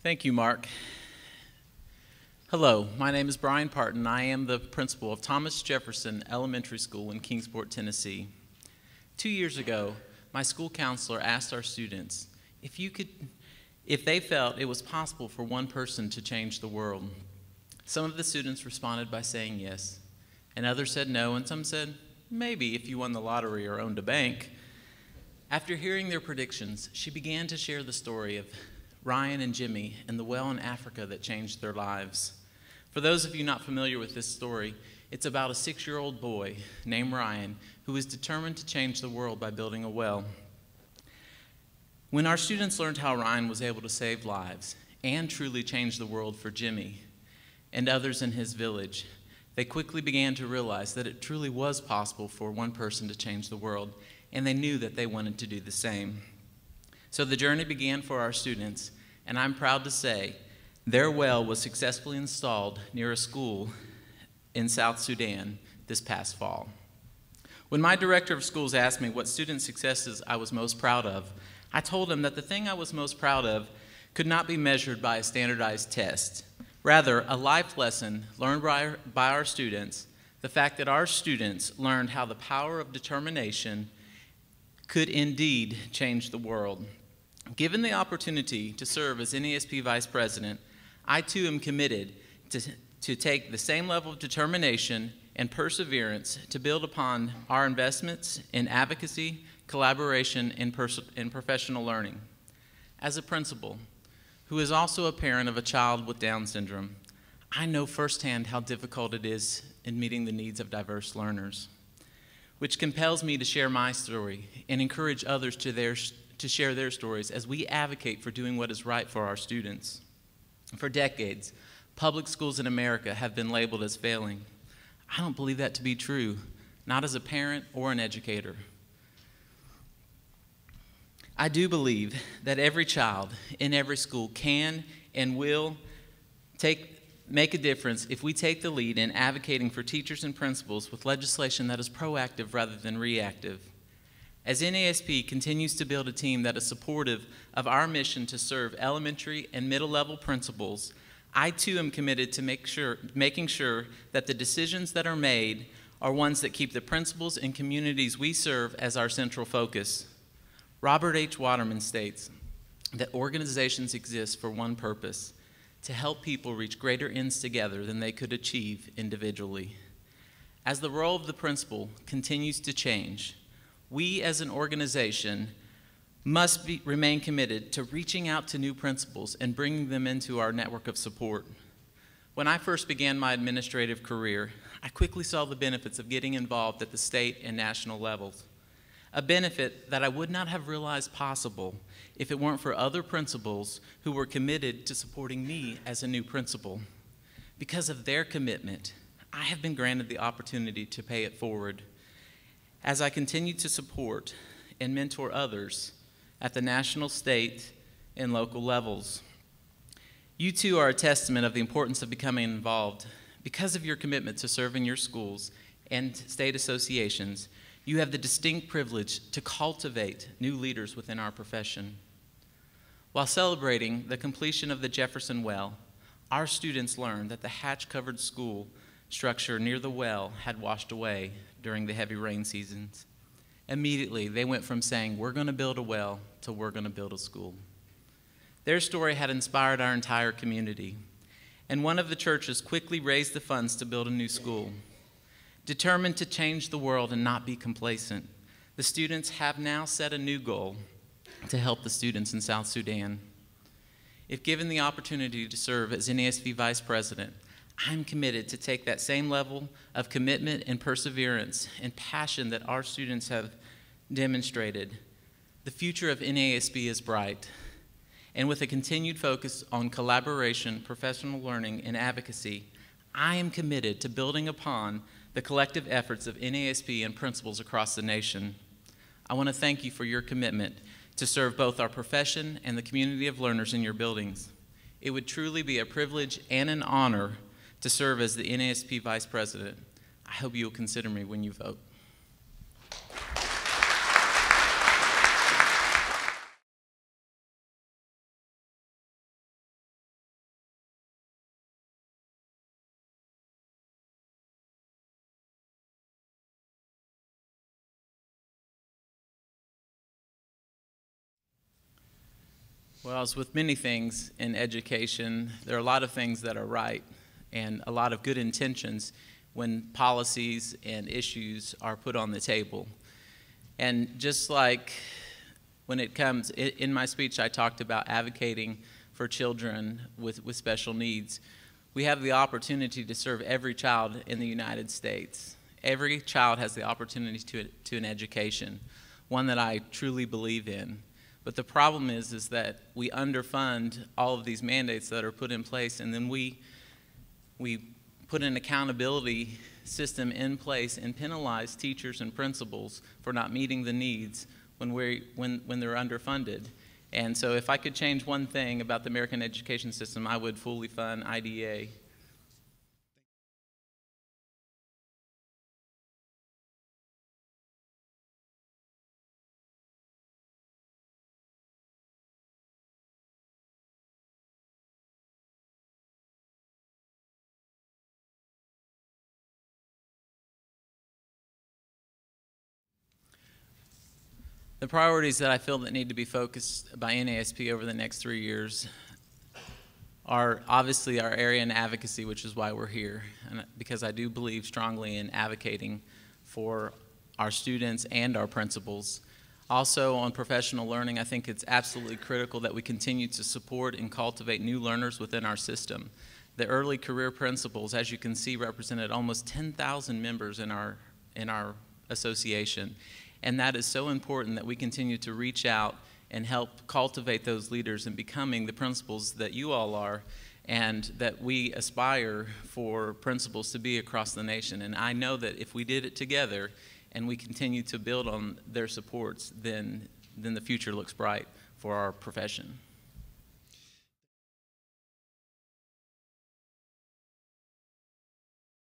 Thank you, Mark. Hello, my name is Brian Partin. I am the principal of Thomas Jefferson Elementary School in Kingsport, Tennessee. 2 years ago, my school counselor asked our students if they felt it was possible for one person to change the world. Some of the students responded by saying yes, and others said no, and some said maybe if you won the lottery or owned a bank. After hearing their predictions, she began to share the story of Ryan and Jimmy and the well in Africa that changed their lives. For those of you not familiar with this story, it's about a 6-year-old boy named Ryan who is determined to change the world by building a well. When our students learned how Ryan was able to save lives and truly change the world for Jimmy and others in his village, they quickly began to realize that it truly was possible for one person to change the world, and they knew that they wanted to do the same. So the journey began for our students, and I'm proud to say their well was successfully installed near a school in South Sudan this past fall. When my director of schools asked me what student successes I was most proud of, I told him that the thing I was most proud of could not be measured by a standardized test. Rather, a life lesson learned by our students, the fact that our students learned how the power of determination could indeed change the world. Given the opportunity to serve as NAESP Vice President, I too am committed to take the same level of determination and perseverance to build upon our investments in advocacy, collaboration, and professional learning. As a principal, who is also a parent of a child with Down syndrome, I know firsthand how difficult it is in meeting the needs of diverse learners, which compels me to share my story and encourage others to share their stories as we advocate for doing what is right for our students. For decades, public schools in America have been labeled as failing. I don't believe that to be true, not as a parent or an educator. I do believe that every child in every school can and will make a difference if we take the lead in advocating for teachers and principals with legislation that is proactive rather than reactive. As NAESP continues to build a team that is supportive of our mission to serve elementary and middle-level principals, I too am committed to making sure that the decisions that are made are ones that keep the principals and communities we serve as our central focus. Robert H. Waterman states that organizations exist for one purpose: to help people reach greater ends together than they could achieve individually. As the role of the principal continues to change, we as an organization must remain committed to reaching out to new principals and bringing them into our network of support. When I first began my administrative career, I quickly saw the benefits of getting involved at the state and national levels, a benefit that I would not have realized possible if it weren't for other principals who were committed to supporting me as a new principal. Because of their commitment, I have been granted the opportunity to pay it forward as I continue to support and mentor others at the national, state, and local levels. You too are a testament of the importance of becoming involved. Because of your commitment to serving your schools and state associations, you have the distinct privilege to cultivate new leaders within our profession. While celebrating the completion of the Jefferson Well, our students learned that the hatch-covered school structure near the well had washed away during the heavy rain seasons. Immediately, they went from saying, "We're going to build a well," to "We're going to build a school." Their story had inspired our entire community, and one of the churches quickly raised the funds to build a new school. Determined to change the world and not be complacent, the students have now set a new goal to help the students in South Sudan. If given the opportunity to serve as NAESP Vice President, I'm committed to take that same level of commitment and perseverance and passion that our students have demonstrated. The future of NAESP is bright, and with a continued focus on collaboration, professional learning, and advocacy, I am committed to building upon the collective efforts of NAESP and principals across the nation. I want to thank you for your commitment to serve both our profession and the community of learners in your buildings. It would truly be a privilege and an honor to serve as the NAESP Vice President. I hope you will consider me when you vote. Well, as with many things in education, there are a lot of things that are right and a lot of good intentions when policies and issues are put on the table. And just like when it comes, in my speech I talked about advocating for children with special needs. We have the opportunity to serve every child in the United States. Every child has the opportunity to an education, one that I truly believe in. But the problem is that we underfund all of these mandates that are put in place, and then we put an accountability system in place and penalize teachers and principals for not meeting the needs when they're underfunded. And so if I could change one thing about the American education system, I would fully fund IDEA. The priorities that I feel that need to be focused by NAESP over the next 3 years are obviously our area in advocacy, which is why we're here, and because I do believe strongly in advocating for our students and our principals. Also on professional learning, I think it's absolutely critical that we continue to support and cultivate new learners within our system. The early career principals, as you can see, represented almost 10,000 members in our association. And that is so important that we continue to reach out and help cultivate those leaders in becoming the principals that you all are, and that we aspire for principals to be across the nation. And I know that if we did it together and we continue to build on their supports, then the future looks bright for our profession.